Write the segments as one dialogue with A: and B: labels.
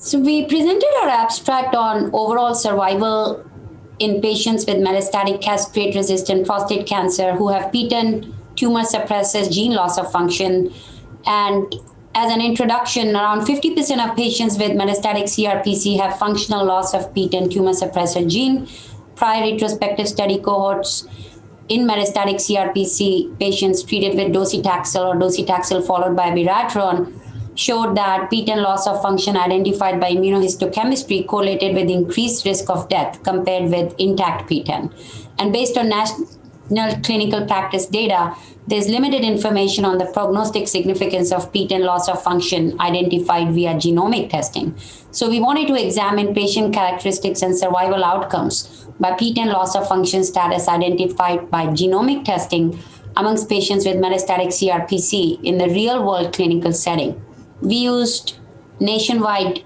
A: So we presented our abstract on overall survival in patients with metastatic castrate-resistant prostate cancer who have PTEN tumor suppressors gene loss of function. And as an introduction, around 50% of patients with metastatic CRPC have functional loss of PTEN tumor suppressor gene. Prior retrospective study cohorts in metastatic CRPC patients treated with docetaxel or docetaxel followed by abiraterone showed that PTEN loss of function identified by immunohistochemistry correlated with increased risk of death compared with intact PTEN. And based on national clinical practice data, there's limited information on the prognostic significance of PTEN loss of function identified via genomic testing. So we wanted to examine patient characteristics and survival outcomes by PTEN loss of function status identified by genomic testing amongst patients with metastatic CRPC in the real-world clinical setting. We used nationwide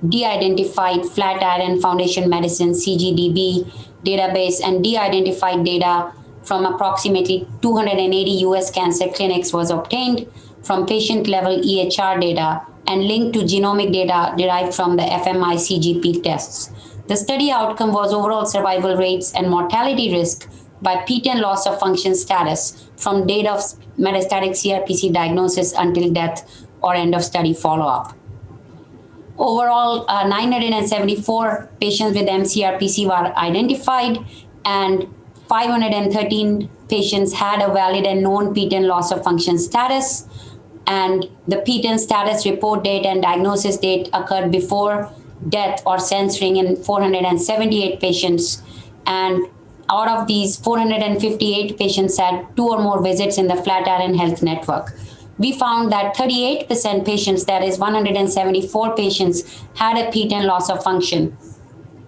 A: de-identified Flatiron Foundation Medicine CGDB database and de-identified data from approximately 280 US cancer clinics was obtained from patient-level EHR data and linked to genomic data derived from the FMI CGP tests. The study outcome was overall survival rates and mortality risk by PTEN loss of function status from date of metastatic CRPC diagnosis until death or end of study follow-up. Overall, 974 patients with mCRPC were identified and 513 patients had a valid and known PTEN loss of function status. And the PTEN status report date and diagnosis date occurred before death or censoring in 478 patients. And out of these, 458 patients had 2 or more visits in the Flatiron Health Network. We found that 38% patients, that is 174 patients, had a PTEN loss of function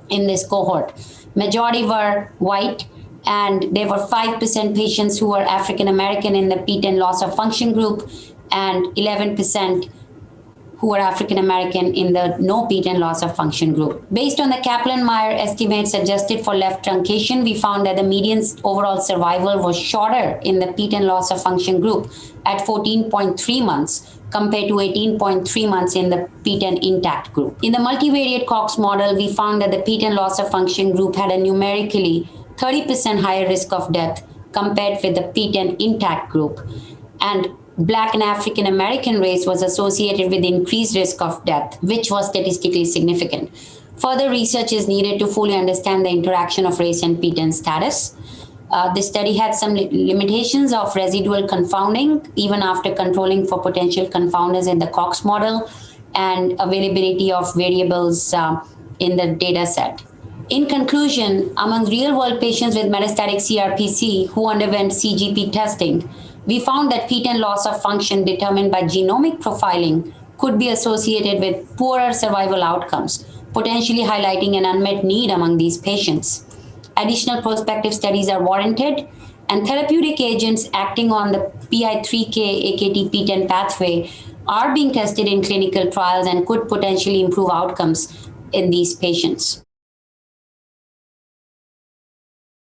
A: in this cohort. Majority were white, and there were 5% patients who were African American in the PTEN loss of function group, and 11% who were African American in the no PTEN loss of function group. Based on the Kaplan-Meier estimates adjusted for left truncation, we found that the median overall survival was shorter in the PTEN loss of function group at 14.3 months compared to 18.3 months in the PTEN intact group. In the multivariate Cox model, we found that the PTEN loss of function group had a numerically 30% higher risk of death compared with the PTEN intact group. And Black and African American race was associated with increased risk of death, which was statistically significant. Further research is needed to fully understand the interaction of race and PTEN status. This study had some limitations of residual confounding, even after controlling for potential confounders in the Cox model, and availability of variables in the data set. In conclusion, among real-world patients with metastatic CRPC who underwent CGP testing, we found that PTEN loss of function determined by genomic profiling could be associated with poorer survival outcomes, potentially highlighting an unmet need among these patients. Additional prospective studies are warranted, and therapeutic agents acting on the PI3K AKT PTEN pathway are being tested in clinical trials and could potentially improve outcomes in these patients.